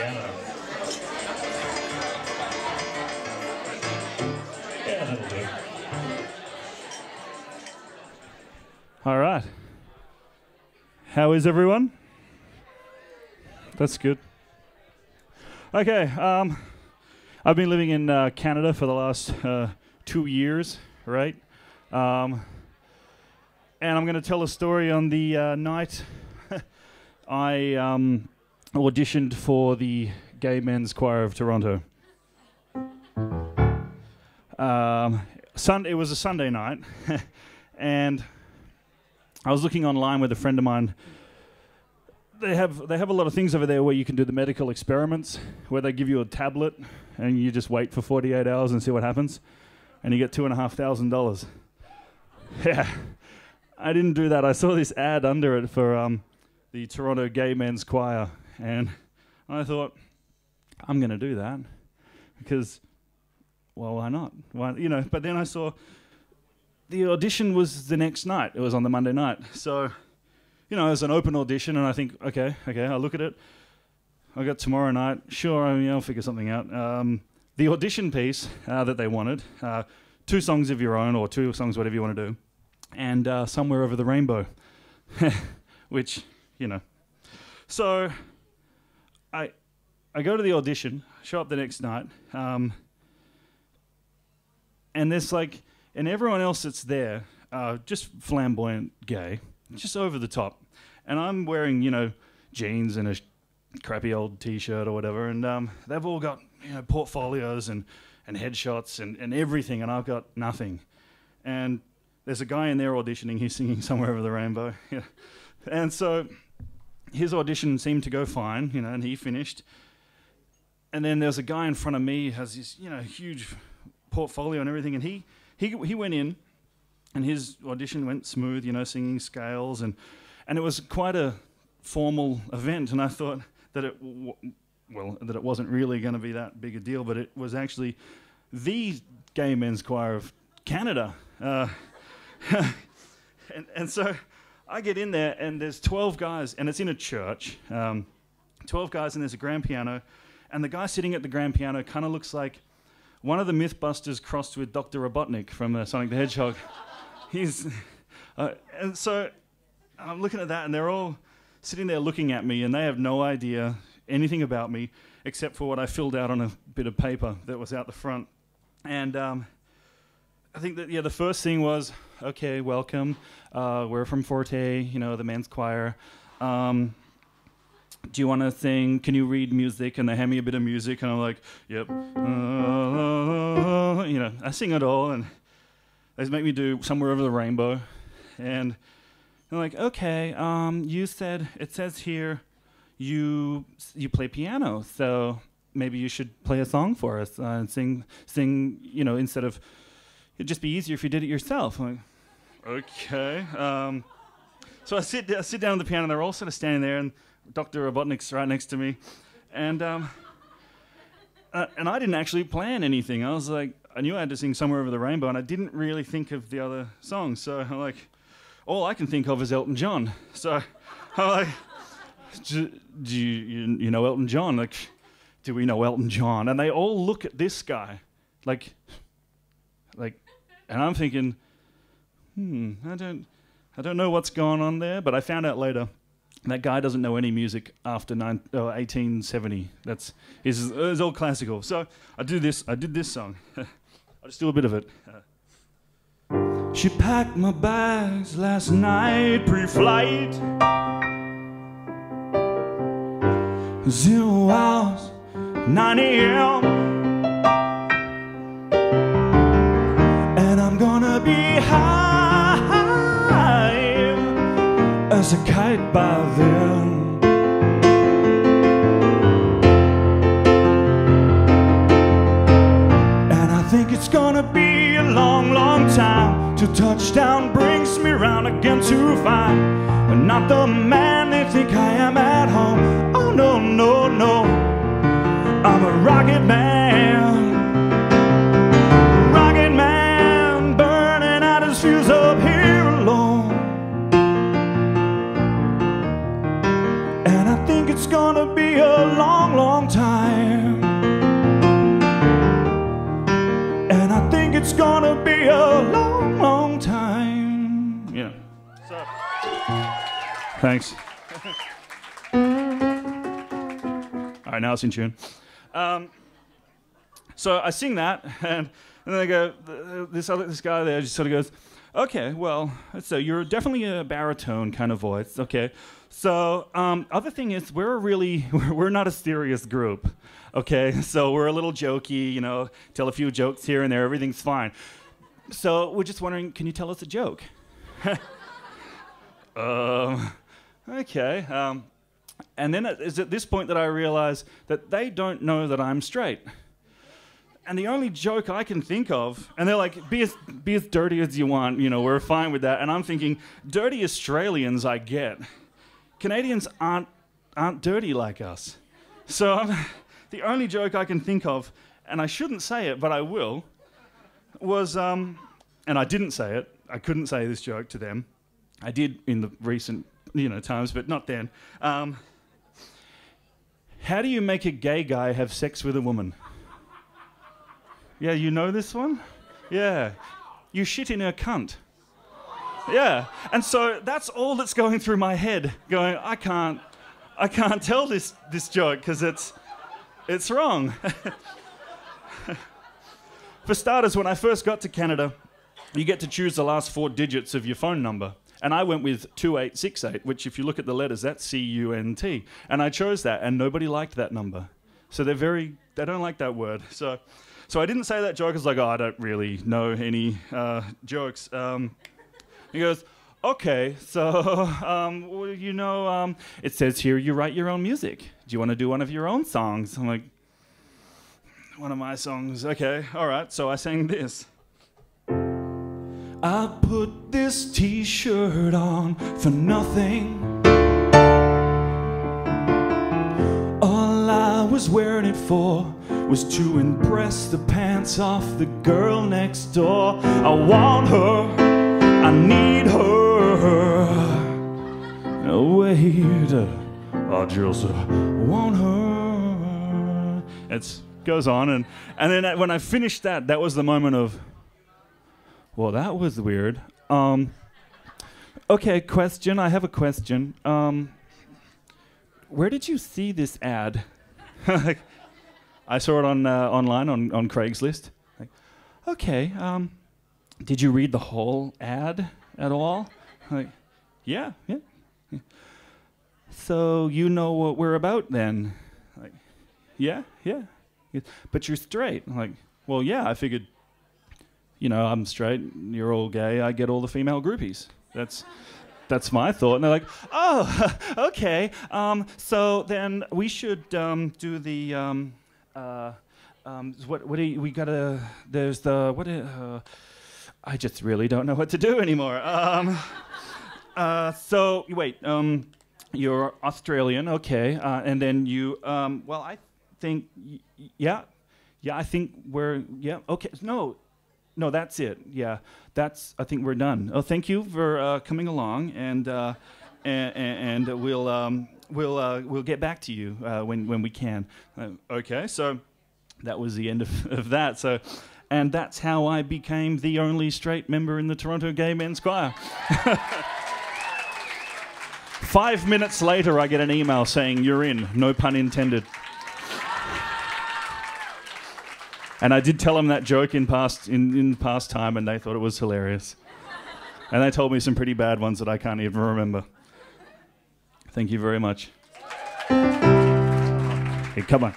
piano. Yeah, that'll do. All right. How is everyone? That's good. Okay, I've been living in Canada for the last 2 years, right? And I'm going to tell a story on the night I auditioned for the Gay Men's Choir of Toronto. It was a Sunday night, and I was looking online with a friend of mine. They have a lot of things over there where you can do the medical experiments, where they give you a tablet and you just wait for 48 hours and see what happens, and you get $2,500. Yeah, I didn't do that. I saw this ad under it for the Toronto Gay Men's Choir, and I thought, I'm going to do that because, well, why not? Why, you know? But then I saw the audition was the next night. It was on the Monday night, so. You know, as an open audition, and I think, okay, I'll look at it. I got tomorrow night. Sure, I'll figure something out. The audition piece that they wanted, 2 songs of your own, or 2 songs, whatever you want to do, and Somewhere Over the Rainbow, which, you know. So I go to the audition, show up the next night, and there's like, and everyone else that's there, just flamboyant gay, just over the top. And I'm wearing, you know, jeans and a crappy old T-shirt or whatever, and they've all got, you know, portfolios and headshots and everything, and I've got nothing. And there's a guy in there auditioning, he's singing Somewhere Over the Rainbow. Yeah. And so his audition seemed to go fine, you know, and he finished. And then there's a guy in front of me who has this, you know, huge portfolio and everything, and he went in, and his audition went smooth, you know, singing scales, and it was quite a formal event. And I thought that it wasn't really going to be that big a deal, but it was actually the Gay Men's Choir of Canada. And so I get in there, and there's 12 guys, and it's in a church. 12 guys, and there's a grand piano, and the guy sitting at the grand piano kind of looks like one of the Mythbusters crossed with Dr. Robotnik from Sonic the Hedgehog. And so I'm looking at that, and they're all sitting there looking at me, and they have no idea anything about me except for what I filled out on a bit of paper that was out the front. And I think that, yeah, the first thing was, okay, welcome. We're from Forte, you know, the men's choir. Do you want to sing? Can you read music? And they hand me a bit of music, and I'm like, yep. You know, I sing it all, and they make me do Somewhere Over the Rainbow. And they're like, okay, it says here you play piano, so maybe you should play a song for us and sing, you know, instead of, it'd just be easier if you did it yourself. I'm like, okay. So I sit down at the piano, and they're all sort of standing there, and Dr. Robotnik's right next to me. And I didn't actually plan anything. I was like, I knew I had to sing Somewhere Over the Rainbow, and I didn't really think of the other songs. So I'm like, all I can think of is Elton John. So I'm like, do you know Elton John? Like, do we know Elton John? And they all look at this guy, like, and I'm thinking, I don't know what's going on there. But I found out later that guy doesn't know any music after 1870. It's all classical. So I did this song. I'll just do a bit of it. She packed my bags last night, pre-flight. 0 hours, 9 a.m. And I'm gonna be high as a kite by then. And I think it's gonna be a long, long time till touchdown brings me round again to find I'm not the man they think I am at home. Oh no, no, no, I'm a rocket man. Rocket man, burning out his fuse up here alone. And I think it's gonna gonna be a long, long time. And I think it's gonna be a long, long time. Yeah. So, thanks. All right, now it's in tune. So I sing that, and then I go, this guy there just sort of goes, okay, well, so you're definitely a baritone kind of voice, okay. So other thing is, we're not a serious group, okay. So we're a little jokey, you know, tell a few jokes here and there, everything's fine. So we're just wondering, can you tell us a joke? Okay. And then it's at this point that I realize that they don't know that I'm straight. And the only joke I can think of, and they're like, be as dirty as you want, you know, we're fine with that. And I'm thinking, dirty Australians I get. Canadians aren't dirty like us. So the only joke I can think of, and I shouldn't say it, but I will, was, and I didn't say it, I couldn't say this joke to them. I did in the recent, times, but not then. How do you make a gay guy have sex with a woman? Yeah, you know this one? Yeah. You shit in her cunt. Yeah. And so that's all that's going through my head, going, I can't tell this joke because it's wrong. For starters, when I first got to Canada, you get to choose the last 4 digits of your phone number. And I went with 2868, which if you look at the letters, that's C-U-N-T. And I chose that, and nobody liked that number. So they don't like that word. So I didn't say that joke. I was like, oh, I don't really know any jokes. He goes, okay, so, it says here you write your own music. Do you want to do one of your own songs? I'm like, one of my songs, okay, all right. So I sang this. I put this t-shirt on for nothing. All I was wearing it for was to impress the pants off the girl next door. I want her, I need her. No, wait, I just want her. It goes on, and then when I finished that was the moment of, well, that was weird. Okay, question. I have a question. Where did you see this ad? I saw it on online on Craigslist. Like, okay. Did you read the whole ad at all? Like, yeah. So you know what we're about then? Like, yeah. But you're straight. I'm like, well, yeah. I figured. I'm straight, you're all gay, I get all the female groupies. That's my thought. And they're like, oh, okay. So then we should do the, I just really don't know what to do anymore. So, wait, you're Australian, okay. And then you, well, I think, yeah, I think we're, yeah, okay, No, that's it. Yeah, I think we're done. Oh, thank you for coming along, and we'll get back to you when we can. Okay, so that was the end of that. So, and that's how I became the only straight member in the Toronto Gay Men's Choir. 5 minutes later, I get an email saying you're in. No pun intended. And I did tell them that joke in past time, and they thought it was hilarious. And they told me some pretty bad ones that I can't even remember. Thank you very much. Hey, come on.